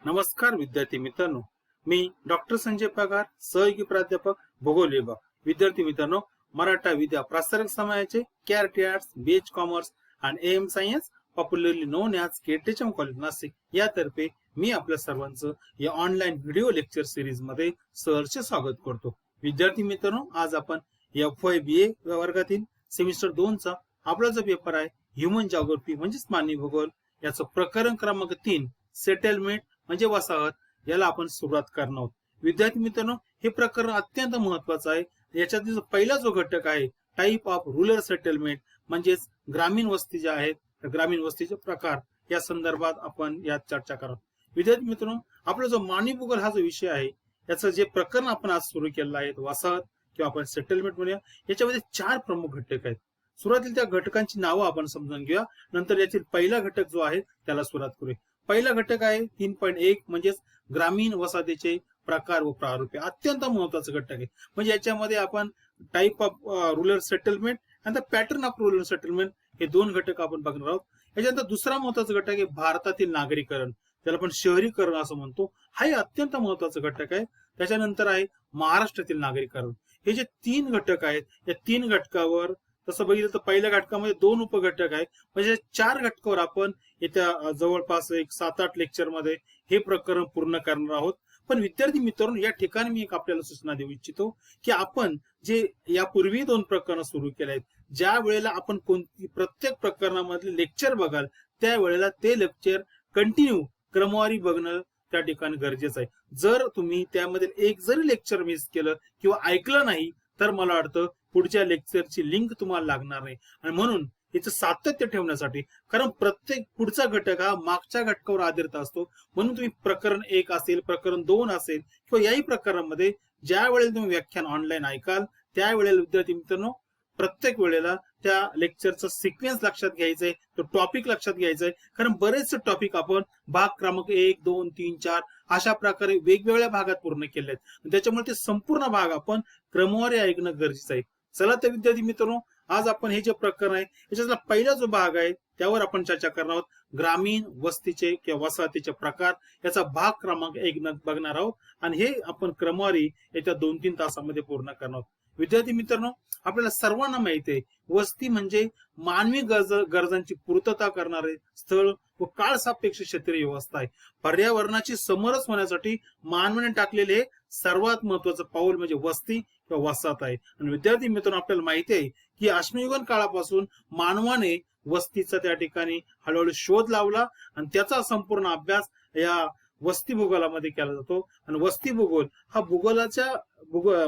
नमस्कार विद्यार्थी मित्रांनो, मी डॉक्टर संजय पगार, सहयोगी प्राध्यापक भूगोल विभाग. विद्यार्थी मित्रांनो, मराठा विद्या प्रसारक समाजाचे केआरटी आर्ट्स, बीएच कॉमर्स आणि AM science, popularly known as KTHM college Nashik यातर्फे मी आपल्या सर्वांचं या ऑनलाईन व्हिडिओ लेक्चर सिरीज मध्ये सहर्ष स्वागत करतो. विद्यार्थी मित्रांनो, आज आपण FY BA वर्गातील सेमिस्टर 2 चा आपला जो पेपर आहे ह्युमन जॉग्राफी म्हणजेच मानवी भूगोल याचं प्रकरण क्रमांक 3 सेटलमेंट म्हणजे वसाहत याला आपण सुरुवात करणार आहोत. विद्यार्थी मित्रांनो, हे प्रकरण अत्यंत महत्वाचं आहे. याच्यातील पहिला जो घटक आहे टाइप ऑफ रुरल सेटलमेंट म्हणजेच ग्रामीण वस्ती ज्या आहेत ग्रामीण वस्तीचे प्रकार या संदर्भात आपण यात चर्चा करणार. विद्यार्थी मित्रांनो, आपला जो मानवी भूगोल हा जो विषय आहे याचं जे प्रकरण आपण आज सुरू केलेलं आहे वसाहत किंवा आपण सेटलमेंट म्हणूया, याच्यामध्ये 4 प्रमुख घटक आहेत. सुरुवातीला त्या घटकांची नावं आपण समजून घेऊया, नंतर यातील पहिला घटक जो आहे त्याला सुरुवात करूया. पहिला घटक आहे 3.1 म्हणजेच ग्रामीण वसाहतीचे प्रकार व प्रारूपे. अत्यंत महत्वाचा घटक आहे. म्हणजे याच्यामध्ये आपण टाइप ऑफ रुरल सेटलमेंट आणि पॅटर्न ऑफ रुरल सेटलमेंट हे 2 घटक आपण बघणार आहोत. याच्यानंतर दुसरा महत्वाचा घटक आहे भारतातील नागरीकरण, त्याला आपण शहरीकरण असं म्हणतो. हाही अत्यंत महत्वाचा घटक आहे. त्याच्यानंतर आहे महाराष्ट्रातील नागरीकरण. हे जे 3 घटक आहेत या 3 घटकावर तसं बघितलं तर पहिल्या घटकामध्ये 2 उपघटक आहेत. म्हणजे 4 घटकावर आपण येत्या जवळपास एक 7-8 लेक्चर मध्ये हे प्रकरण पूर्ण करणार आहोत. पण विद्यार्थी मित्रांनो, या ठिकाणी मी एक आपल्याला सूचना देऊ इच्छितो की आपण जे यापूर्वी 2 प्रकरण सुरू केले आहेत, ज्या वेळेला आपण कोणती प्रत्येक प्रकरणामधले लेक्चर बघाल त्यावेळेला ते लेक्चर कंटिन्यू क्रमवारी बघणं त्या ठिकाणी गरजेचं आहे. जर तुम्ही त्यामध्ये एक जरी लेक्चर मिस केलं किंवा ऐकलं नाही तर मला वाटतं पुढच्या लेक्चरची लिंक तुम्हाला लागणार नाही. आणि म्हणून याचं सातत्य ठेवण्यासाठी, कारण प्रत्येक पुढचा घटक हा मागच्या घटकावर आधारित असतो, म्हणून तुम्ही प्रकरण 1 असेल, प्रकरण 2 असेल किंवा याही प्रकरणामध्ये ज्या वेळेला तुम्ही व्याख्यान ऑनलाईन ऐकाल त्यावेळेला विद्यार्थी मित्रांनो प्रत्येक वेळेला त्या लेक्चरचा सिक्वेन्स लक्षात घ्यायचंय, तो टॉपिक लक्षात घ्यायचंय. कारण बरेचसे टॉपिक आपण भाग क्रमांक 1, 2, 3, 4 अशा प्रकारे वेगवेगळ्या भागात पूर्ण केले आहेत. त्याच्यामुळे ते संपूर्ण भाग आपण क्रमवारी ऐकणं गरजेचं आहे. चला तर विद्यार्थी मित्रांनो, आज आपण हे जे प्रकरण आहे याच्यातला पहिला जो भाग आहे त्यावर आपण चर्चा करणार आहोत. ग्रामीण वस्तीचे किंवा वसाहतीचे प्रकार याचा भाग क्रमांक 1 बघणार आहोत आणि हे आपण क्रमवारी येत्या 2-3 तासामध्ये पूर्ण करणार आहोत. विद्यार्थी मित्रांनो, आपल्याला सर्वांना माहिती आहे वस्ती म्हणजे मानवी गरजांची पूर्तता करणारे स्थळ व काळ सापेक्ष क्षेत्रीय व्यवस्था आहे. पर्यावरणाची समरस होण्यासाठी मानवाने टाकलेले हे सर्वात महत्वाचं पाऊल म्हणजे वस्ती किंवा वसाहत आहे. आणि विद्यार्थी मित्रांनो, आपल्याला माहिती आहे की अश्मयुगीन काळापासून मानवाने वस्तीचा त्या ठिकाणी हळूहळू शोध लावला आणि त्याचा संपूर्ण अभ्यास या वस्ती भूगोलामध्ये केला जातो. आणि वस्ती भूगोल हा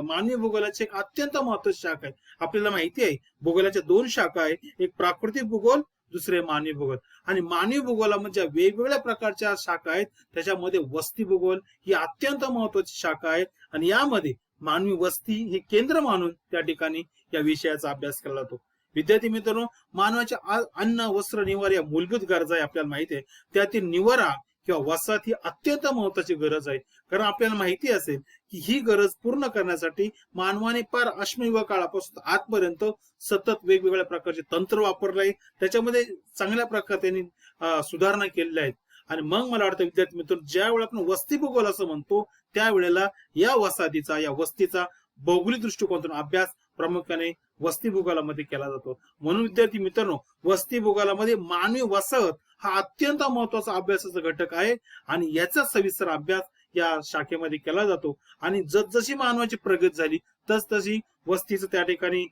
मानवी भूगोलाची एक अत्यंत महत्वाची शाखा आहे. आपल्याला माहिती आहे भूगोलाच्या 2 शाखा आहेत, एक प्राकृतिक भूगोल, दुसरे मानवी भूगोल. आणि मानवी भूगोलामध्ये वेगवेगळ्या प्रकारच्या शाखा आहेत, त्याच्यामध्ये वस्ती भूगोल ही अत्यंत महत्वाची शाखा आहे. आणि यामध्ये मानवी वस्ती हे केंद्र मानून त्या ठिकाणी या विषयाचा अभ्यास केला जातो. विद्यार्थी मित्रांनो, मानवाच्या अन्न, वस्त्र, निवारा या मूलभूत गरजा आहे आपल्याला माहिती आहे. त्यातील निवारा किंवा वसाहत ही अत्यंत महत्वाची गरज आहे. कारण आपल्याला माहिती असेल की ही गरज पूर्ण करण्यासाठी मानवाने पार अश्मयुग काळापासून आजपर्यंत सतत वेगवेगळ्या प्रकारचे तंत्र वापरले आहे. त्याच्यामध्ये चांगल्या प्रकारे त्यांनी सुधारणा केलेल्या आहेत. आणि मग मला वाटतं विद्यार्थी मित्रांनो, ज्या वेळेला आपण वस्ती भूगोल असं म्हणतो त्यावेळेला या वसाहतीचा, या वस्तीचा भौगोलिक दृष्टिकोनातून अभ्यास प्रामुख्याने वस्ती भूगोलामध्ये केला जातो. म्हणून विद्यार्थी मित्रांनो, वस्ती भूगोलामध्ये मानवी वसाहत हा अत्यंत महत्वाचा अभ्यासाचा घटक आहे आणि याचा सविस्तर अभ्यास या शाखेमध्ये केला जातो. आणि जसजशी मानवाची प्रगती झाली तसतशी वस्तीचं त्या ठिकाणी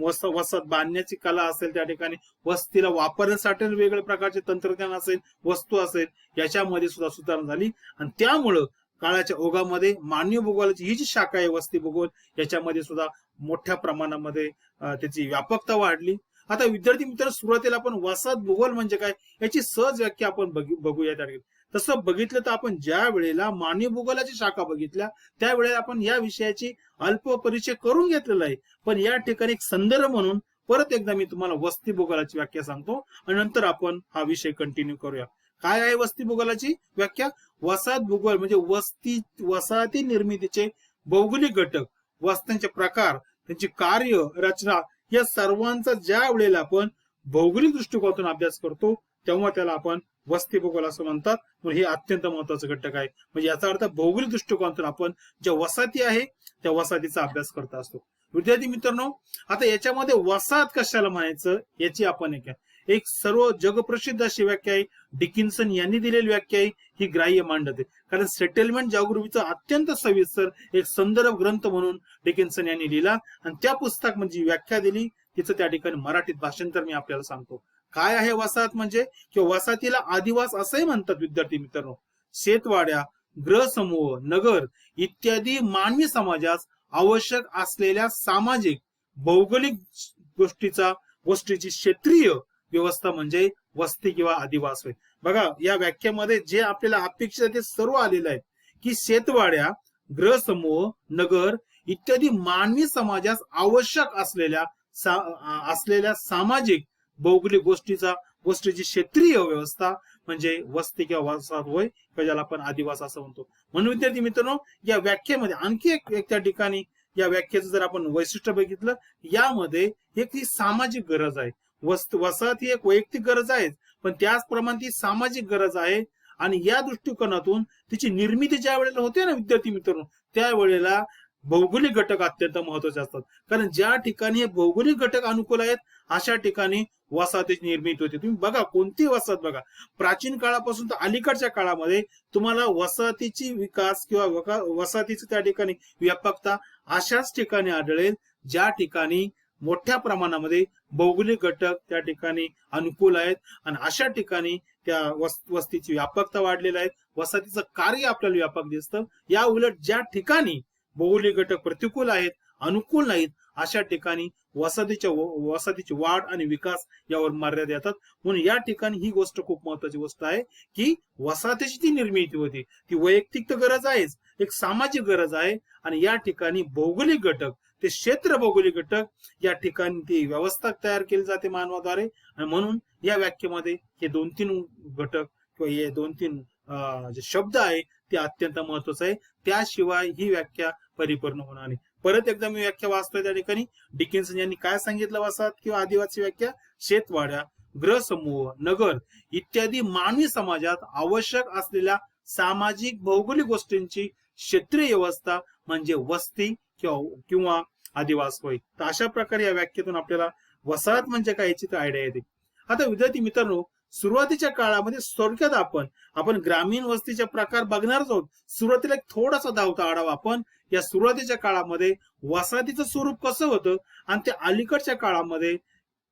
वसाहत बांधण्याची कला असेल, त्या ठिकाणी वस्तीला वापरण्यासाठी वेगवेगळ्या प्रकारचे तंत्रज्ञान असेल, वस्तू असेल, याच्यामध्ये सुद्धा सुधारणा झाली. आणि त्यामुळं काळाच्या ओघामध्ये मानवी भूगोलाची ही जी शाखा आहे वस्ती भूगोल याच्यामध्ये सुद्धा मोठ्या प्रमाणामध्ये त्याची व्यापकता वाढली. आता विद्यार्थी मित्रांनो, सुरुवातीला आपण वसाहत भूगोल म्हणजे काय याची सहज व्याख्या आपण बघूया. तसं बघितलं तर आपण ज्या वेळेला मानवी भूगोलाची शाखा बघितल्या त्यावेळेला आपण या विषयाची अल्प परिचय करून घेतलेला आहे. पण या ठिकाणी एक संदर्भ म्हणून परत एकदा मी तुम्हाला वस्ती भूगोलाची व्याख्या सांगतो आणि नंतर आपण हा विषय कंटिन्यू करूया. काय आहे वस्ती भूगोलाची व्याख्या? वसाहत भूगोल म्हणजे वसाहती निर्मितीचे भौगोलिक घटक, वस्त्यांचे प्रकार, त्यांची कार्य रचना या सर्वांचा ज्या वेळेला आपण भौगोलिक दृष्टिकोनातून अभ्यास करतो तेव्हा त्याला आपण वस्ती भूगोल असं म्हणतात. म्हणून हे अत्यंत महत्वाचं घटक आहे. म्हणजे याचा अर्थ भौगोलिक दृष्टिकोनातून आपण ज्या वसाहती आहे त्या वसाहतीचा अभ्यास करत असतो. विद्यार्थी मित्रांनो, आता याच्यामध्ये वसाहत कशाला म्हणायचं याची आपण एक सर्व जगप्रसिद्ध अशी व्याख्या आहे, डिकिन्सन यांनी दिलेली व्याख्या आहे, ही ग्राह्य मांडते. कारण सेटलमेंट जॉग्राफीचा अत्यंत सविस्तर एक संदर्भ ग्रंथ म्हणून डिकिन्सन यांनी लिहिला आणि त्या पुस्तक म्हणजे व्याख्या दिली, तिचं त्या ठिकाणी मराठीत भाषांतर मी आपल्याला सांगतो. काय आहे वसाहत म्हणजे, किंवा वसाहतीला आदिवास असंही म्हणतात विद्यार्थी मित्रांनो. शेतवाड्या, ग्रहसमूह, नगर इत्यादी मानवी समाजास आवश्यक असलेल्या सामाजिक भौगोलिक गोष्टीची क्षेत्रीय व्यवस्था म्हणजे वस्ती किंवा आदिवास होय. बघा या व्याख्यामध्ये जे आपल्याला अपेक्षित आहे ते सर्व आलेलं आहे की शेतवाड्या, ग्रहसमूह, नगर इत्यादी मानवी समाजास आवश्यक असलेल्या सामाजिक भौगोलिक गोष्टीची क्षेत्रीय व्यवस्था म्हणजे वस्ती किंवा वसाहत होय, ज्याला आपण आदिवास असं म्हणतो. म्हणून विद्यार्थी मित्रांनो, या व्याख्येमध्ये आणखी एक त्या ठिकाणी या व्याख्येचं जर आपण वैशिष्ट्य बघितलं, यामध्ये एक ही सामाजिक गरज आहे. वसाहत ही एक वैयक्तिक गरज आहे, पण त्याचप्रमाणे ती सामाजिक गरज आहे. आणि या दृष्टिकोनातून तिची निर्मिती ज्या वेळेला होते ना विद्यार्थी मित्रांनो, त्यावेळेला भौगोलिक घटक अत्यंत महत्वाचे असतात. कारण ज्या ठिकाणी हे भौगोलिक घटक अनुकूल आहेत अशा ठिकाणी वसाहतीची निर्मिती होते. तुम्ही बघा कोणती वसाहत बघा, प्राचीन काळापासून तर अलीकडच्या काळामध्ये तुम्हाला वसाहतीची विकास किंवा वसाहतीची त्या ठिकाणी व्यापकता अशाच ठिकाणी आढळेल ज्या ठिकाणी मोठ्या प्रमाणामध्ये भौगोलिक घटक त्या ठिकाणी अनुकूल आहेत आणि अशा ठिकाणी त्या वस्तीची व्यापकता वाढलेली आहे. वसाहतीचं कार्य आपल्याला व्यापक दिसतं. या उलट ज्या ठिकाणी भौगोलिक घटक प्रतिकूल आहेत, अनुकूल नाहीत, अशा ठिकाणी वसाहतीची वाढ आणि विकास यावर मर्यादा येतात. म्हणून या ठिकाणी ही गोष्ट खूप महत्वाची गोष्ट आहे की वसाहतीची ती निर्मिती होती, ती वैयक्तिक तर गरज आहेच, एक सामाजिक गरज आहे. आणि या ठिकाणी भौगोलिक घटक, ते क्षेत्र भौगोलिक घटक, या ठिकाणी ती व्यवस्था तयार केली जाते मानवाद्वारे. आणि म्हणून या व्याख्येमध्ये हे 2-3 घटक किंवा हे 2-3 जे शब्द आहे ते अत्यंत महत्वाचं आहे. त्याशिवाय ही व्याख्या परिपूर्ण होणार नाही. परत एकदा मी व्याख्या वाचतोय. त्या ठिकाणी डिकिन्सन यांनी काय सांगितलं वसाहत किंवा आदिवासी व्याख्या, शेतवाड्या, ग्रहसमूह, नगर इत्यादी मानवी समाजात आवश्यक असलेल्या सामाजिक भौगोलिक गोष्टींची क्षेत्रीय व्यवस्था म्हणजे वस्ती किंवा आदिवास होय. तर अशा प्रकारे या व्याख्येतून आपल्याला वसाहत म्हणजे काय याची आयडिया येते. आता विद्यार्थी मित्रांनो, सुरुवातीच्या काळामध्ये थोडक्यात आपण ग्रामीण वस्तीचे प्रकार बघणारच आहोत. सुरुवातीला एक थोडासा धावता आढावा आपण या सुरुवातीच्या काळामध्ये वसाहतीचं स्वरूप कसं होतं आणि ते अलीकडच्या काळामध्ये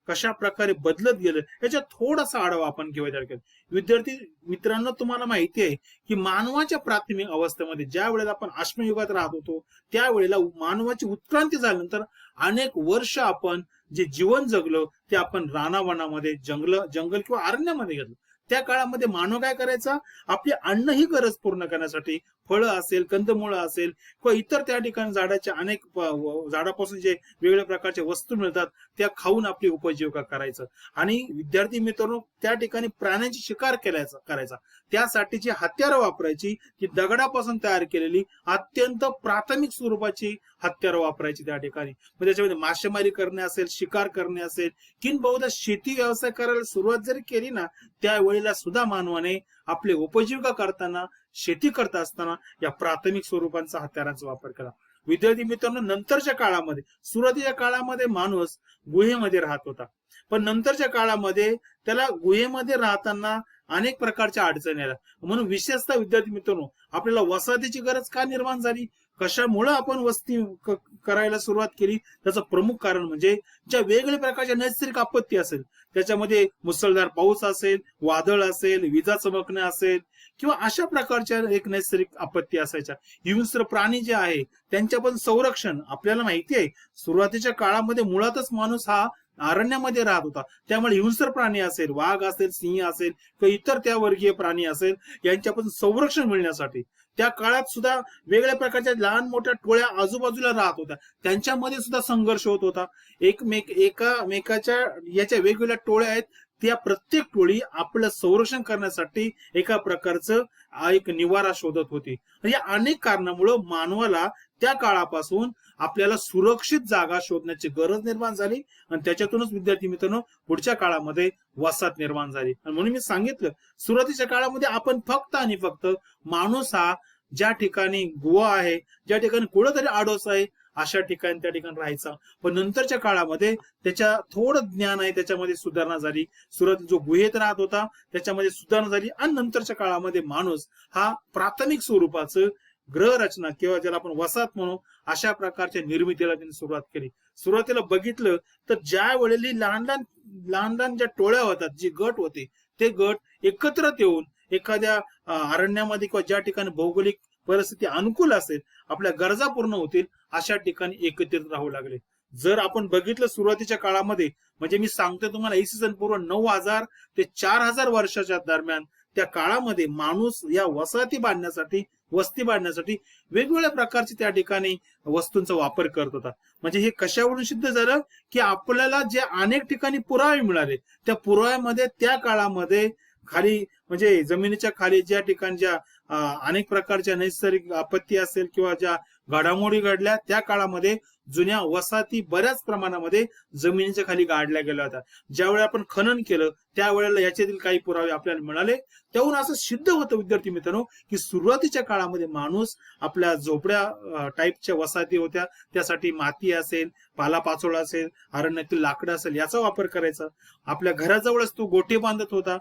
कशा प्रकारे बदलत गेलं याचा थोडासा आढावा आपण घेऊया. विद्यार्थी मित्रांनो, तुम्हाला माहिती आहे की मानवाच्या प्राथमिक अवस्थेमध्ये ज्या वेळेला आपण अश्मयुगात राहत होतो त्यावेळेला मानवाची उत्क्रांती झाल्यानंतर अनेक वर्ष आपण जे जीवन जगलो ते आपण रानावनामध्ये जंगल किंवा अरण्यामध्ये घेतलं. त्या काळामध्ये मानव काय करायचा, आपली अन्न ही गरज पूर्ण करण्यासाठी फळं असेल, कंदमुळं असेल किंवा इतर त्या ठिकाणी झाडाच्या अनेक झाडापासून जे वेगवेगळ्या प्रकारच्या वस्तू मिळतात त्या खाऊन आपली उपजीविका करायचं. आणि विद्यार्थी मित्रांनो, त्या ठिकाणी प्राण्यांची शिकार करायचा. त्यासाठीची हत्यारं वापरायची, ती दगडापासून तयार केलेली अत्यंत प्राथमिक स्वरूपाची हत्यारं वापरायची त्या ठिकाणी. म्हणजे त्याच्यामध्ये मासेमारी करणे असेल, शिकार करणे असेल, किंबहुना शेती व्यवसाय करायला सुरुवात जरी केली ना, त्यावेळेला सुद्धा मानवाने आपले उपजीविका करताना, शेती करत असताना या प्राथमिक स्वरूपांचा हत्यारांचा वापर केला. विद्यार्थी मित्रांनो, नंतरच्या काळामध्ये, सुरुवातीच्या काळामध्ये माणूस गुहेमध्ये राहत होता, पण नंतरच्या काळामध्ये त्याला गुहेमध्ये राहताना अनेक प्रकारच्या अडचणी आल्या. म्हणून विशेषतः विद्यार्थी मित्रांनो, आपल्याला वसाहतीची गरज का निर्माण झाली, कशामुळे आपण वस्ती करायला सुरुवात केली, त्याचं प्रमुख कारण म्हणजे ज्या वेगवेगळ्या प्रकारच्या नैसर्गिक आपत्ती असेल, त्याच्यामध्ये मुसळधार पाऊस असेल, वादळ असेल, विजा चमकणे असेल किंवा अशा प्रकारच्या एक नैसर्गिक आपत्ती असायच्या. हिंस्र प्राणी जे आहे त्यांच्या पण संरक्षण आपल्याला माहिती आहे, सुरुवातीच्या काळामध्ये मुळातच माणूस हा अरण्यामध्ये राहत होता. त्यामुळे हिंस्र प्राणी असेल, वाघ असेल, सिंह असेल किंवा इतर त्या वर्गीय प्राणी असेल, यांच्यापासून संरक्षण मिळण्यासाठी त्या काळात सुद्धा वेगवेगळ्या प्रकारच्या लहान मोठ्या टोळ्या आजूबाजूला राहत होत्या. त्यांच्यामध्ये सुद्धा संघर्ष होत होता. एकमेकाच्या याच्या वेगवेगळ्या टोळ्या आहेत, त्या प्रत्येक टोळी आपलं संरक्षण करण्यासाठी एका प्रकारचं एक निवारा शोधत होती. या अनेक कारणामुळे मानवाला त्या काळापासून आपल्याला सुरक्षित जागा शोधण्याची गरज निर्माण झाली आणि त्याच्यातूनच विद्यार्थी मित्रांनो पुढच्या काळामध्ये वसाहत निर्माण झाली. आणि म्हणून मी सांगितलं सुरुवातीच्या काळामध्ये आपण फक्त आणि फक्त माणूस हा ज्या ठिकाणी गुहा आहे, ज्या ठिकाणी कुठंतरी आडोस आहे, अशा ठिकाणी त्या ठिकाणी राहायचा. पण नंतरच्या काळामध्ये त्याच्या थोडं ज्ञान आहे, त्याच्यामध्ये सुधारणा झाली. सुरुवातीला जो गुहेत राहत होता त्याच्यामध्ये सुधारणा झाली आणि नंतरच्या काळामध्ये माणूस हा प्राथमिक स्वरूपाचं ग्रह रचना किंवा ज्याला आपण वसाहत म्हणू अशा प्रकारच्या निर्मितीला त्यांनी सुरुवात केली. सुरुवातीला बघितलं तर ज्या वेळेला लहान लहान ज्या टोळ्या होतात, जे गट होते, ते गट एकत्र येऊन एखाद्या अरण्यामध्ये किंवा ज्या ठिकाणी भौगोलिक परिस्थिती अनुकूल असेल, आपल्या गरजा पूर्ण होतील अशा ठिकाणी एकत्रित राहू लागले. जर आपण बघितलं सुरुवातीच्या काळामध्ये, म्हणजे मी सांगतोय तुम्हाला इसवी सन पूर्व 9000 ते 4000 वर्षाच्या दरम्यान त्या काळामध्ये माणूस या वसाहती बांधण्यासाठी, वस्ती बांधण्यासाठी वेगवेगळ्या प्रकारचे त्या ठिकाणी वस्तूंचा वापर करत होता. म्हणजे हे कशावरून सिद्ध झालं की आपल्याला जे अनेक ठिकाणी पुरावे मिळाले, त्या पुराव्यामध्ये त्या काळामध्ये खाली म्हणजे जमिनीच्या खाली ज्या ठिकाणी ज्या अनेक प्रकारच्या नैसर्गिक आपत्ती असेल किंवा ज्या घडामोडी घडल्या त्या काळामध्ये जुन्या वसाहती बऱ्याच प्रमाणामध्ये जमिनीच्या खाली गाडल्या गेल्या होत्या. ज्यावेळी आपण खनन केलं त्यावेळेला याच्यातील काही पुरावे आपल्याला मिळाले. त्याहून असं सिद्ध होतं विद्यार्थी मित्रांनो की सुरुवातीच्या काळामध्ये माणूस आपल्या झोपड्या टाईपच्या वसाहती होत्या, त्यासाठी माती असेल, पालापाचोळा असेल, अरण्यातील लाकडं असेल याचा वापर करायचा. आपल्या घराजवळच तो गोठे बांधत होता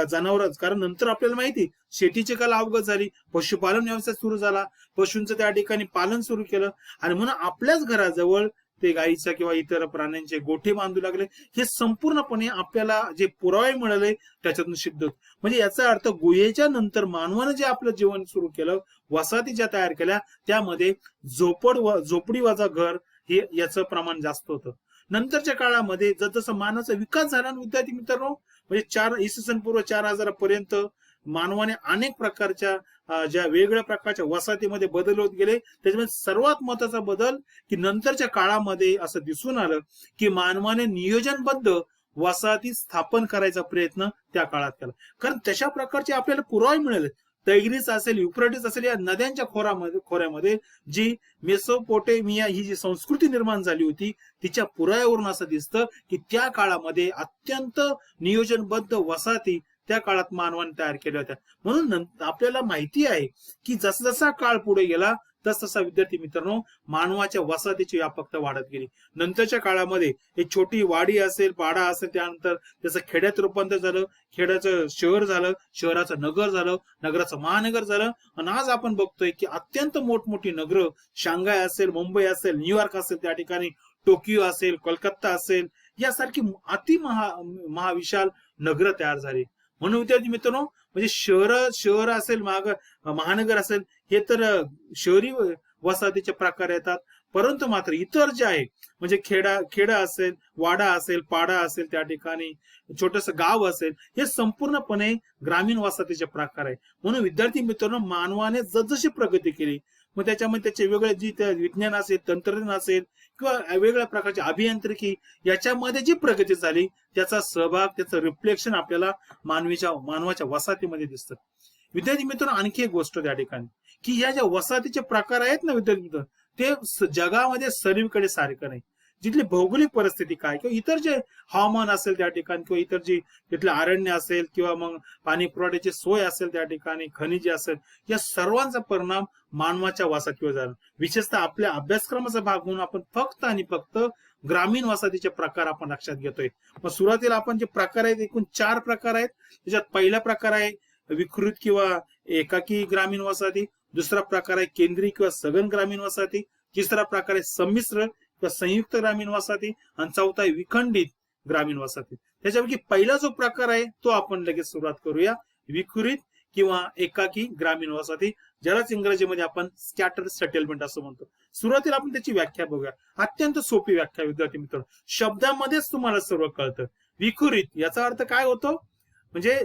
जनावरच, कारण नंतर आपल्याला माहिती शेतीची कला अवगत झाली, पशुपालन व्यवसाय सुरू झाला, पशूंचं त्या ठिकाणी पालन सुरू केलं आणि म्हणून आपल्याच घराजवळ ते गायीचा किंवा इतर प्राण्यांचे गोठे बांधू लागले. हे संपूर्णपणे आपल्याला जे पुरावे मिळाले त्याच्यातून सिद्ध होत. म्हणजे याचा अर्थ गुहेच्या नंतर मानवानं जे आपलं जीवन सुरू केलं, वसाहती ज्या तयार केल्या, त्यामध्ये झोपडी वजा घर हे याचं प्रमाण जास्त होतं. नंतरच्या काळामध्ये जसजसा मानवाचा विकास झाला विद्यार्थी मित्रांनो, म्हणजे इसवी सन पूर्व 4000 पर्यंत मानवाने अनेक प्रकारच्या ज्या वेगवेगळ्या प्रकारच्या वसाहतीमध्ये बदल होत गेले. त्याच्यामध्ये सर्वात महत्वाचा बदल की नंतरच्या काळामध्ये असं दिसून आलं की मानवाने नियोजनबद्ध वसाहती स्थापन करायचा प्रयत्न त्या काळात केला. कारण तशा प्रकारचे आपल्याला पुरावे मिळाले. तैग्रीस असेल, युफ्रेटिस असेल, या नद्यांच्या खोऱ्यामध्ये जी मेसोपोटेमिया ही जी संस्कृती निर्माण झाली होती तिच्या पुराव्यावरून असं दिसतं की त्या काळामध्ये अत्यंत नियोजनबद्ध वसाहती त्या काळात मानवाने तयार केल्या होत्या. म्हणून आपल्याला माहिती आहे की जसा काळ पुढे गेला तसतसा विद्यार्थी मित्रांनो मानवाच्या वसाहतीची व्यापकता वाढत गेली. नंतरच्या काळामध्ये एक छोटी वाडी असेल, पाडा असेल, त्यानंतर त्याचं खेड्यात रूपांतर झालं, खेड्याचं शहर झालं, शहराचं नगर झालं, नगराचं महानगर झालं आणि आज आपण बघतोय की अत्यंत मोठमोठी नगरं, शांघाय असेल, मुंबई असेल, न्यूयॉर्क असेल, त्या ठिकाणी टोकियो असेल, कोलकाता असेल, यासारखी महाविशाल नगरं तयार झाली. म्हणून विद्यार्थी मित्रांनो म्हणजे शहर असेल, महानगर असेल, हे तर शहरी वसाहतीचे प्रकार येतात. परंतु मात्र इतर जे आहे म्हणजे खेडा असेल, वाडा असेल, पाडा असेल, त्या ठिकाणी छोटस गाव असेल, हे संपूर्णपणे ग्रामीण वसाहतीचे प्रकार आहे. म्हणून विद्यार्थी मित्रांनो मानवाने जसजशी प्रगती केली, मग त्याच्यामध्ये त्याचे वेगळे जे विज्ञान असेल, तंत्रज्ञान असेल किंवा वेगवेगळ्या प्रकारची अभियांत्रिकी, याच्यामध्ये जी प्रगती झाली त्याचा सहभाग, त्याचं रिफ्लेक्शन आपल्याला मानवाच्या वसाहतीमध्ये दिसतं. विद्यार्थी मित्रांनो आणखी एक गोष्ट त्या ठिकाणी की या ज्या वसाहतीचे प्रकार आहेत ना विद्यार्थी मित्र, ते जगामध्ये सर्वीकडे सारखं नाही. जिथली भौगोलिक परिस्थिती काय किंवा इतर जे हवामान असेल त्या ठिकाणी किंवा इतर जी तिथले अरण्य असेल किंवा मग पाणी पुरवठ्याची सोय असेल त्या ठिकाणी, खनिजे असेल, या सर्वांचा परिणाम मानवाच्या वसाहतीवर झाला. विशेषतः आपल्या अभ्यासक्रमाचा भाग म्हणून आपण फक्त आणि फक्त ग्रामीण वसाहतीचे प्रकार आपण लक्षात घेतोय. मग सुरुवातीला आपण जे प्रकार आहेत एकूण 4 प्रकार आहेत. त्याच्यात पहिला प्रकार आहे विकृत किंवा एकाकी ग्रामीण वसाहती, दुसरा प्रकार आहे केंद्रीय किंवा सघन ग्रामीण वसाहती, तिसरा प्रकार आहे संमिश्र किंवा संयुक्त ग्रामीण वसाहती आणि चौथा आहे विखंडित ग्रामीण वसाहती. त्याच्यापैकी पहिला जो प्रकार आहे तो आपण लगेच सुरुवात करूया, विखुरित किंवा एकाकी ग्रामीण वसाहती, ज्यालाच इंग्रजीमध्ये आपण स्कॅटर्ड सेटलमेंट असं म्हणतो. सुरुवातीला आपण त्याची व्याख्या बघूया. अत्यंत सोपी व्याख्या विद्यार्थी मित्रांनो, शब्दामध्येच तुम्हाला सर्व कळतं. विखुरित याचा अर्थ काय होतो, म्हणजे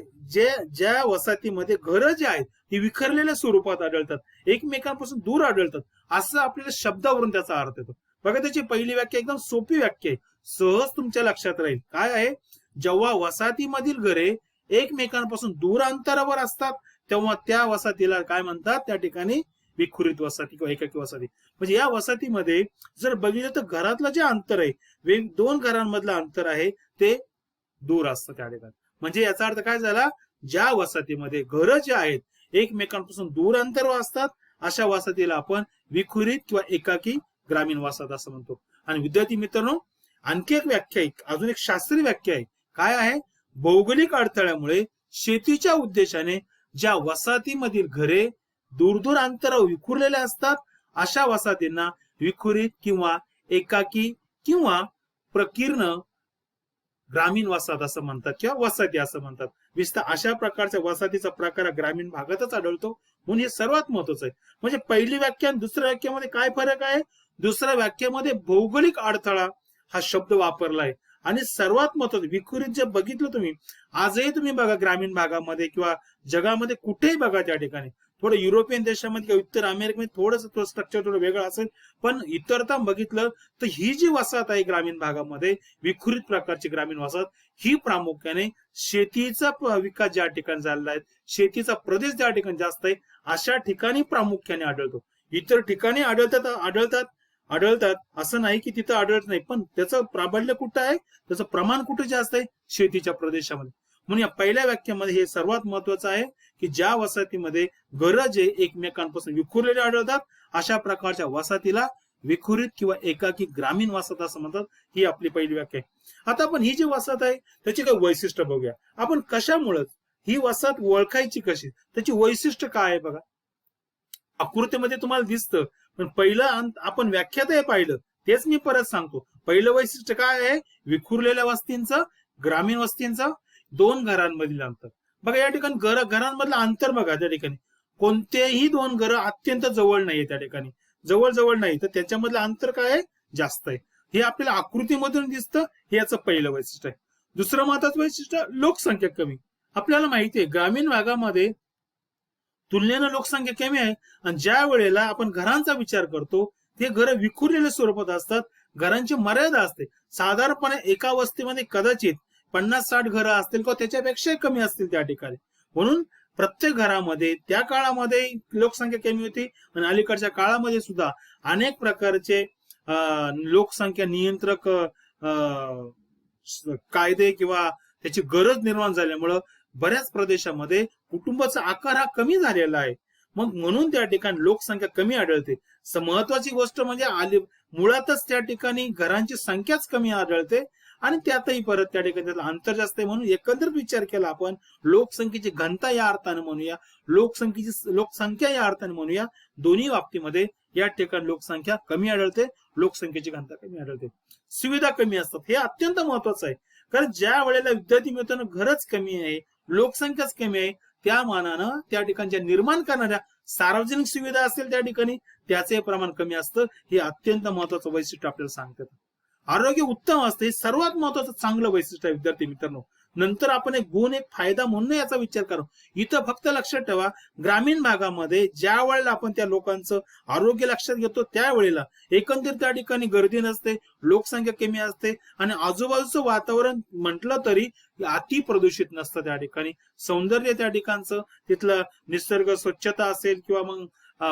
ज्या वसाहतीमध्ये घरं जी आहेत ती विखरलेल्या स्वरूपात आढळतात, एकमेकांपासून दूर आढळतात, असं आपल्याला शब्दावरून त्याचा अर्थ येतो. बघा त्याची पहिली व्याख्या एकदम सोपी व्याख्या आहे, सहज तुमच्या लक्षात राहील. काय आहे, जेव्हा वसाहतीमधील घरे एकमेकांपासून दूर अंतरावर असतात तेव्हा त्या वसाहतीला काय म्हणतात, त्या ठिकाणी विखुरित वसाहती किंवा एकाकी वसाहती. म्हणजे या वसाहतीमध्ये जर बघितलं तर घरातलं जे अंतर आहे, दोन घरांमधलं अंतर आहे ते दूर असतं त्या ठिकाणी. म्हणजे याचा अर्थ काय झाला, ज्या वसाहतीमध्ये घरं जे आहेत एकमेकांपासून दूर अंतरावर असतात अशा वसाहतीला आपण विखुरित किंवा एकाकी ग्रामीण वसाहत असं म्हणतो. आणि विद्यार्थी मित्रांनो, आणखी एक व्याख्या आहे, अजून एक शास्त्रीय व्याख्या आहे. काय आहे? भौगोलिक अडथळ्यामुळे शेतीच्या उद्देशाने ज्या वसाहतीमधील घरे दूर दूर अंतरावर विखुरलेले असतात अशा वसाहतींना विखुरित किंवा एकाकी किंवा प्रकीर्ण ग्रामीण वसाहत असं म्हणतात किंवा वसाहती असं म्हणतात. विशेषतः अशा प्रकारच्या वसाहतीचा प्रकार ग्रामीण भागातच आढळतो, म्हणून हे सर्वात महत्वाचं आहे. म्हणजे पहिली व्याख्या आणि दुसऱ्या व्याख्यामध्ये काय फरक आहे? दुसऱ्या व्याख्यामध्ये भौगोलिक अडथळा हा शब्द वापरलाय. आणि सर्वात महत्वाचं विखुरित जे बघितलं तुम्ही, आजही तुम्ही बघा ग्रामीण भागामध्ये किंवा जगामध्ये कुठेही बघा त्या ठिकाणी, थोडं युरोपियन देशामध्ये किंवा उत्तर अमेरिकेमध्ये थोडंसं स्ट्रक्चर थोडं वेगळं असेल, पण इतरता बघितलं तर ही जी वसाहत आहे ग्रामीण भागामध्ये विखुरित प्रकारची ग्रामीण वसाहत, ही प्रामुख्याने शेतीचा विकास ज्या ठिकाणी झालेला आहे, शेतीचा प्रदेश ज्या ठिकाणी जास्त आहे अशा ठिकाणी प्रामुख्याने आढळतो. इतर ठिकाणी आढळतात असं नाही की तिथं आढळत नाही, पण त्याचं प्राबल्य कुठं आहे, त्याचं प्रमाण कुठे जास्त आहे? शेतीच्या प्रदेशामध्ये. म्हणून या पहिल्या व्याख्यामध्ये हे सर्वात महत्वाचं आहे की ज्या वसाहतीमध्ये घरं जे एकमेकांपासून विखुरलेले आढळतात अशा प्रकारच्या वसाहतीला विखुरित किंवा एकाकी ग्रामीण वसाहत असं म्हणतात. ही आपली पहिली व्याख्या आहे. आता आपण ही जी वसाहत आहे त्याची काही वैशिष्ट्य बघूया. आपण कशामुळे ही वसाहत ओळखायची कशी, त्याची वैशिष्ट्य काय आहे बघा. आकृतीमध्ये तुम्हाला दिसतं, पण पहिलं आपण व्याख्यात आहे पाहिलं तेच मी परत सांगतो. पहिलं वैशिष्ट्य काय आहे? विखुरलेल्या वस्तींचं, ग्रामीण वस्तींचं, दोन घरांमधील अंतर. बघा या ठिकाणी घरांमधलं अंतर बघा, त्या ठिकाणी कोणतेही दोन घरं अत्यंत जवळ नाहीये, त्या ठिकाणी जवळ नाही, तर त्याच्यामधलं अंतर काय आहे? जास्त आहे. हे आपल्याला आकृतीमधून दिसतं. हे याचं पहिलं वैशिष्ट्य आहे. दुसरं महत्वाचं वैशिष्ट्य, लोकसंख्या कमी. आपल्याला माहिती आहे ग्रामीण भागामध्ये तुलनेनं लोकसंख्या कमी आहे, आणि ज्या वेळेला आपण घरांचा विचार करतो ते घरं विखुरलेल्या स्वरूपात असतात. घरांची मर्यादा असते. साधारणपणे एका वस्तीमध्ये कदाचित 50-60 घरं असतील किंवा त्याच्यापेक्षा कमी असतील त्या ठिकाणी. म्हणून प्रत्येक घरामध्ये त्या काळामध्ये लोकसंख्या कमी होती, आणि अलीकडच्या काळामध्ये सुद्धा अनेक प्रकारचे लोकसंख्या नियंत्रक कायदे किंवा त्याची गरज निर्माण झाल्यामुळं बऱ्याच प्रदेशामध्ये कुटुंबाचा आकार हा कमी झालेला आहे. मग म्हणून त्या ठिकाणी लोकसंख्या कमी आढळते. महत्वाची गोष्ट म्हणजे मुळातच त्या ठिकाणी घरांची संख्याच कमी आढळते, आणि त्यातही परत त्या ठिकाणी त्याला अंतर जास्त आहे. म्हणून एकंदरीत विचार केला आपण लोकसंख्येची घनता या अर्थाने म्हणूया, लोकसंख्या या अर्थाने म्हणूया, दोन्ही बाबतीमध्ये या ठिकाणी लोकसंख्या कमी आढळते, लोकसंख्येची घनता कमी आढळते. सुविधा कमी असतात, हे अत्यंत महत्वाचं आहे. कारण ज्या वेळेला विद्यार्थी मित्रांनो घरच कमी आहे, लोकसंख्याच कमी आहे, त्या मानानं त्या ठिकाणच्या निर्माण करणाऱ्या सार्वजनिक सुविधा असतील त्या ठिकाणी त्याचे प्रमाण कमी असतं. हे अत्यंत महत्वाचं वैशिष्ट्य आपल्याला सांगतात. आरोग्य उत्तम असते, सर्वात महत्वाचं चांगलं वैशिष्ट्य आहे विद्यार्थी मित्रांनो. नंतर आपण एक गुण, एक फायदा म्हणून याचा विचार करू. इथं फक्त लक्षात ठेवा, ग्रामीण भागामध्ये ज्या वेळेला आपण त्या लोकांचं आरोग्य लक्षात घेतो त्यावेळेला एकंदरीत त्या ठिकाणी गर्दी नसते, लोकसंख्या कमी असते, आणि आजूबाजूचं वातावरण म्हटलं तरी अति प्रदूषित नसतं. त्या ठिकाणी सौंदर्य, त्या ठिकाणचं तिथलं निसर्ग स्वच्छता असेल किंवा मग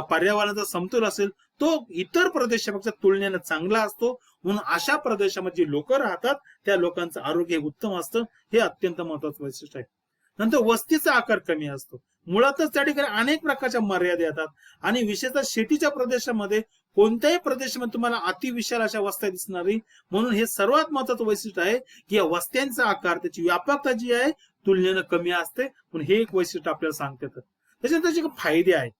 पर्यावरणाचा समतोल असेल, तो इतर प्रदेशापेक्षा तुलनेनं चांगला असतो. म्हणून अशा प्रदेशामध्ये जे लोक राहतात त्या लोकांचं आरोग्य उत्तम असतं. हे अत्यंत महत्वाचं वैशिष्ट्य आहे. नंतर वस्तीचा आकार कमी असतो. मुळातच त्या ठिकाणी अनेक प्रकारच्या मर्यादा येतात, आणि विशेषतः शेतीच्या प्रदेशामध्ये कोणत्याही प्रदेशामध्ये तुम्हाला अतिविशाल अशा वस्त्या दिसणार नाही. म्हणून हे सर्वात महत्वाचं वैशिष्ट्य आहे की या वस्त्यांचा आकार, त्याची व्यापकता जी आहे तुलनेनं कमी असते. म्हणून हे एक वैशिष्ट्य आपल्याला सांगतात. त्याच्यानंतर त्याचे फायदे आहेत.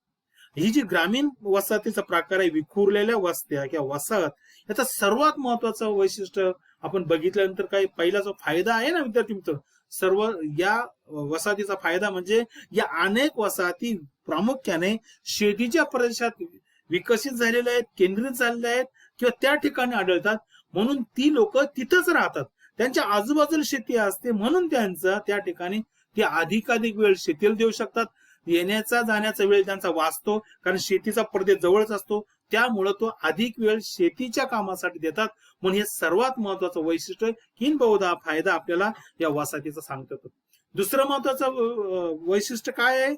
ही जी ग्रामीण वसाहतीचा प्रकार आहे, विखुरलेल्या वस्त्या किंवा वसाहत, याचा सर्वात महत्वाचं वैशिष्ट्य आपण बघितल्यानंतर काय, पहिला जो फायदा आहे ना विद्यार्थी मित्र, सर्व या वसाहतीचा फायदा म्हणजे या अनेक वसाहती प्रामुख्याने शेतीच्या प्रदेशात विकसित झालेल्या आहेत, केंद्रित झालेल्या आहेत किंवा त्या ठिकाणी आढळतात. म्हणून ती लोक तिथंच राहतात, त्यांच्या आजूबाजूला शेती असते, म्हणून त्यांचा त्या ठिकाणी ते अधिकाधिक वेळ शेतीला देऊ शकतात. येण्याचा जाण्याचा वेळ त्यांचा वाचतो, कारण शेतीचा प्रदेश जवळच असतो. त्यामुळे तो अधिक वेळ शेतीच्या कामासाठी देतात. म्हणून हे सर्वात महत्वाचं वैशिष्ट्य किंबहुदा फायदा आपल्याला या वसाहतीचा सांगतात. दुसरं महत्वाचं वैशिष्ट्य काय आहे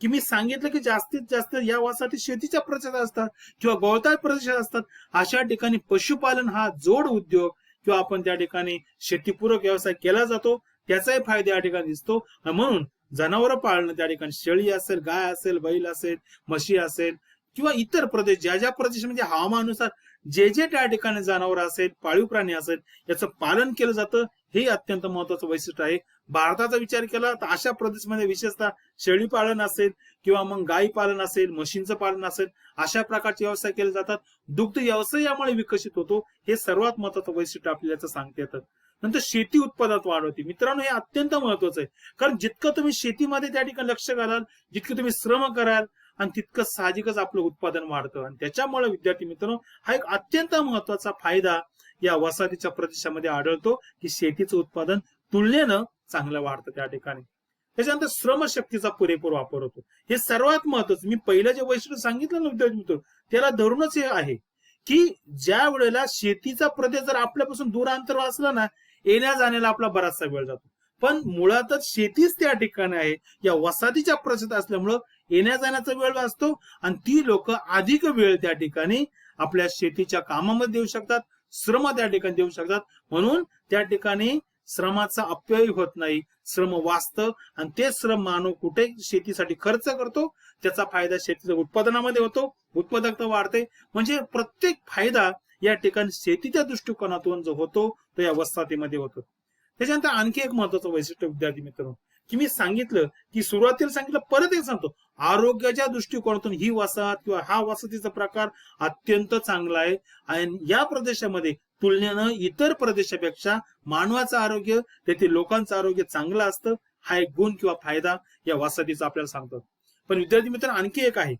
की मी सांगितलं की जास्तीत जास्त या वसाहती शेतीच्या प्रदेशात असतात किंवा गवताळ प्रदेशात असतात. अशा ठिकाणी पशुपालन हा जोड उद्योग किंवा आपण त्या ठिकाणी शेतीपूरक व्यवसाय केला जातो, त्याचाही फायदा या ठिकाणी दिसतो. म्हणून जनावर पाळणं त्या ठिकाणी शेळी असेल, गाय असेल, बैल असेल, म्हशी असेल किंवा इतर प्रदेश ज्या ज्या प्रदेशामध्ये हवामानानुसार जे जे त्या ठिकाणी जनावर असेल, पाळीव प्राणी असेल, याचं पालन केलं जातं. हे अत्यंत महत्वाचं वैशिष्ट्य आहे. भारताचा विचार केला तर अशा प्रदेशमध्ये विशेषतः शेळी पालन असेल किंवा मग गाई पालन असेल, म्हशींचं पालन असेल, अशा प्रकारचे व्यवसाय केले जातात. दुग्ध व्यवसाय यामुळे विकसित होतो. हे सर्वात महत्वाचं वैशिष्ट्य आपल्याला सांगता येतं. नंतर शेती उत्पादनात वाढ होती. मित्रांनो, हे अत्यंत महत्वाचं आहे, कारण जितकं तुम्ही शेतीमध्ये त्या ठिकाणी लक्ष घालाल, जितकं तुम्ही श्रम कराल आणि तितकं साहजिकच आपलं उत्पादन वाढतं. आणि त्याच्यामुळे विद्यार्थी मित्रांनो, हा एक अत्यंत महत्वाचा फायदा या वसाहतीच्या प्रदेशामध्ये आढळतो की शेतीचं उत्पादन तुलनेनं चांगलं वाढतं त्या ठिकाणी. त्याच्यानंतर श्रमशक्तीचा पुरेपूर वापर होतो. हे सर्वात महत्वाचं. मी पहिलं जे वैशिष्ट्य सांगितलं ना विद्यार्थी मित्र, त्याला धरूनच हे आहे की ज्या वेळेला शेतीचा प्रदेश जर आपल्यापासून दूर अंतर असलं ना, येण्या जाण्याला आपला बराचसा वेळ जातो. पण मुळातच शेतीच त्या ठिकाणी आहे, या वसाहतीच्या प्रदेशात असल्यामुळं येण्या जाण्याचा वेळ वाचतो आणि ती लोक अधिक वेळ त्या ठिकाणी आपल्या शेतीच्या कामामध्ये देऊ शकतात, श्रम त्या ठिकाणी देऊ शकतात. म्हणून त्या ठिकाणी श्रमाचा अपव्यय होत नाही, श्रम वाचतं आणि ते श्रम मानव कुठे शेतीसाठी खर्च करतो, त्याचा फायदा शेतीच्या उत्पादनामध्ये होतो, उत्पादकता वाढते. म्हणजे प्रत्येक फायदा या ठिकाणी शेतीच्या दृष्टिकोनातून जो होतो तो या वसाहतीमध्ये होतो. त्याच्यानंतर आणखी एक महत्वाचं वैशिष्ट्य विद्यार्थी मित्रांनो, की मी सांगितलं की सुरुवातीला सांगितलं, परत एक सांगतो, आरोग्याच्या दृष्टिकोनातून ही वसाहत किंवा हा वसाहतीचा प्रकार अत्यंत चांगला आहे. आणि या प्रदेशामध्ये तुलनेनं इतर प्रदेशापेक्षा मानवाचं आरोग्य, तेथील लोकांचं आरोग्य चांगलं असतं. हा एक गुण किंवा फायदा या वसाहतीचा आपल्याला सांगतो. पण विद्यार्थी मित्रांनो, आणखी एक आहे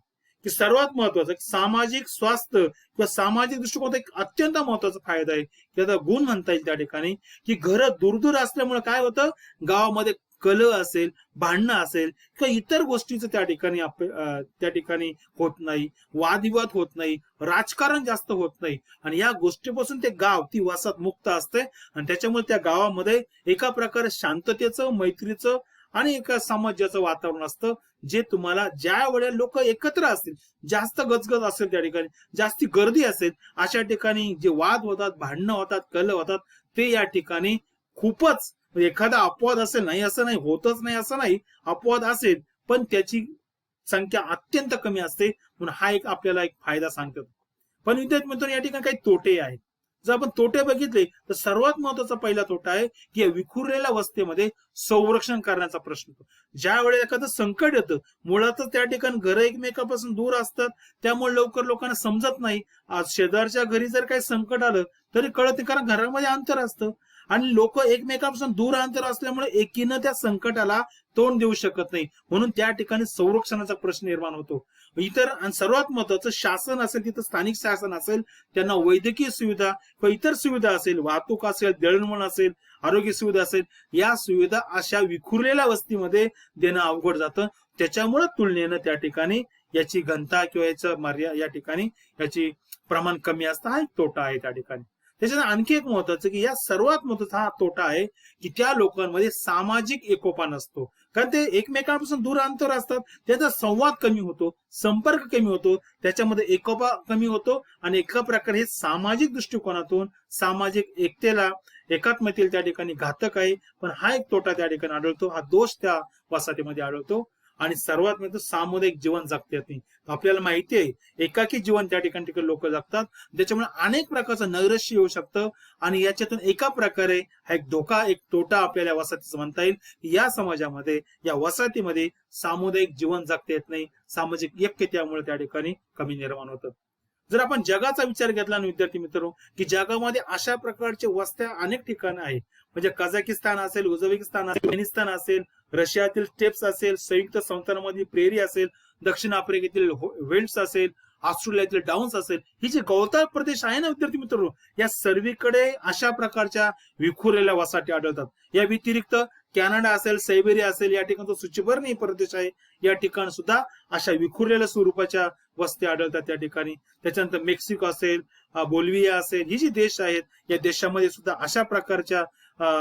की सर्वात महत्वाचं सामाजिक स्वास्थ्य किंवा सामाजिक दृष्टिकोन एक अत्यंत महत्वाचा फायदा आहे, त्याचा गुण म्हणता येईल त्या ठिकाणी. की घर दूर दूर असल्यामुळे काय होतं, गावामध्ये कलह असेल, भांडणं असेल किंवा इतर गोष्टीचं त्या ठिकाणी होत नाही, वादविवाद होत नाही, राजकारण जास्त होत नाही. आणि या गोष्टीपासून ते गाव, ती वसाहत मुक्त असते. आणि त्याच्यामुळे त्या गावामध्ये एका प्रकारे शांततेचं, मैत्रीचं आणि एका सामंजस्याचं वातावरण असतं, जे तुम्हाला ज्या वेळेला लोक एकत्र असतील, जास्त गजगज असेल, त्या ठिकाणी जास्ती गर्दी असेल, अशा ठिकाणी जे वाद होतात, भांडणं होतात, कलह होतात, ते या ठिकाणी खूपच, एखादा अपवाद असेल, नाही असं नाही, होतच नाही असं नाही, अपवाद असेल पण त्याची संख्या अत्यंत कमी असते. म्हणून हा एक आपल्याला एक फायदा सांगतात. पण विद्यार्थी मित्रांनो, या ठिकाणी काही तोटे आहेत. जर आपण तोटे बघितले तर सर्वात महत्वाचा पहिला तोटा आहे की या विखुरलेल्या वस्तीमध्ये संरक्षण करण्याचा प्रश्न. ज्या वेळेला एखादं संकट येतं, मुळातच त्या ठिकाणी घरं एकमेकापासून दूर असतात, त्यामुळे लवकर लोकांना समजत नाही. आज शेजारच्या घरी जर काही संकट आलं तरी कळत नाही, कारण घरामध्ये अंतर असतं आणि लोक एकमेकांपासून दूर अंतर असल्यामुळे एकीनं त्या संकटाला तोंड देऊ शकत नाही. म्हणून त्या ठिकाणी संरक्षणाचा प्रश्न निर्माण होतो. इतर आणि सर्वात महत्वाचं, शासन असेल, तिथं स्थानिक शासन असेल, त्यांना वैद्यकीय सुविधा किंवा इतर सुविधा असेल, वाहतूक असेल, दळणवळण असेल, आरोग्य सुविधा असेल, या सुविधा अशा विखुरलेल्या वस्तीमध्ये देणं अवघड जातं. त्याच्यामुळे तुलनेनं त्या ठिकाणी याची घनता किंवा याचं या ठिकाणी याची प्रमाण कमी असतं. हा एक तोटा आहे त्या ठिकाणी. त्याच्यात आणखी एक महत्वाचं की या सर्वात महत्वाचा हा तोटा आहे की त्या लोकांमध्ये सामाजिक एकोपा नसतो, कारण ते एकमेकांपासून दूर अंतर असतात, त्याचा संवाद कमी होतो, संपर्क कमी होतो, त्याच्यामध्ये एकोपा कमी होतो आणि एका प्रकारे हे सामाजिक दृष्टिकोनातून सामाजिक एकतेला, एकात्मतेला त्या ठिकाणी घातक आहे. पण हा एक तोटा त्या ठिकाणी आढळतो, हा दोष त्या वसाहतीमध्ये आढळतो. आणि सर्वात म्हणजे सामुदायिक जीवन जगता येत नाही. आपल्याला माहिती आहे एकाकी जीवन त्या ठिकाणी लोक जगतात, त्याच्यामुळे अनेक प्रकारचं नैराश्य येऊ शकतं. आणि याच्यातून एका प्रकारे हा एक धोका, एक तोटा आपल्याला वसाहतीचा म्हणता येईल. या समाजामध्ये, या वसाहतीमध्ये सामुदायिक जीवन जगता येत नाही, सामाजिक ऐक्य त्यामुळे त्या ठिकाणी कमी निर्माण होतं. जर आपण जगाचा विचार घेतला ना विद्यार्थी मित्रांनो, की जगामध्ये अशा प्रकारचे वस्त्या अनेक ठिकाणी आहेत. म्हणजे कझाकिस्तान असेल, उझबेकिस्तान असेल, अफगाणिस्तान असेल, रशियातील स्टेप्स असेल, संयुक्त संस्थानामधील प्रेरी असेल, दक्षिण आफ्रिकेतील वेल्ड्स असेल, ऑस्ट्रेलियातील डाऊन्स असेल, ही जे गवताळ प्रदेश आहे ना विद्यार्थी मित्रांनो, या सर्वीकडे अशा प्रकारच्या विखुरलेल्या वसाहती आढळतात. या व्यतिरिक्त कॅनडा असेल, सायबेरिया असेल, या ठिकाणी सूचीभर प्रदेश आहे, या ठिकाणी सुद्धा अशा विखुरलेल्या स्वरूपाच्या वस्ती आढळतात त्या ठिकाणी. त्याच्यानंतर मेक्सिको असेल, बोल्व्हिया असेल, ही जी देश आहेत या देशामध्ये सुद्धा अशा प्रकारच्या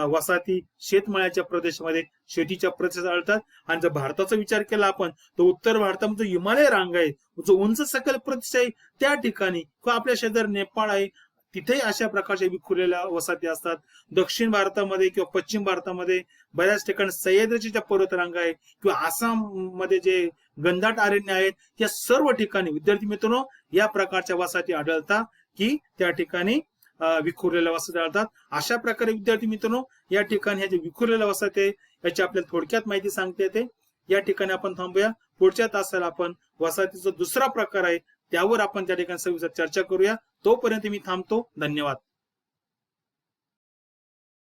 वसाहती शेतमळ्याच्या प्रदेशामध्ये शेतीच्या प्रदेशात आढळतात. आणि जर भारताचा विचार केला आपण तर उत्तर भारतामध्ये जो हिमालय रांग आहे, जो उंच सकल प्रदेश आहे त्या ठिकाणी, किंवा आपल्या शेजारी नेपाळ आहे, तिथे अशा प्रकारच्या विखुरलेल्या वसाहती असतात. दक्षिण भारतामध्ये किंवा पश्चिम भारतामध्ये बऱ्याच ठिकाणी सह्याद्रीच्या ज्या पर्वतरांगा आहेत, किंवा आसाम मध्ये जे घनदाट अरण्य आहेत, या सर्व ठिकाणी विद्यार्थी मित्रांनो या प्रकारच्या वसाहती आढळतात, की त्या ठिकाणी विखुरलेल्या वसाहती आढळतात. अशा प्रकारे विद्यार्थी मित्रांनो या ठिकाणी ह्या जे विखुरलेल्या वसाहती आहे याची आपल्याला थोडक्यात माहिती सांगता येते. या ठिकाणी आपण थांबूया. पुढच्या तासाला आपण वसाहतीचा दुसरा प्रकार आहे त्यावर आपण त्या ठिकाणी सविस्तर चर्चा करूया. तोपर्यंत मी थांबतो. धन्यवाद.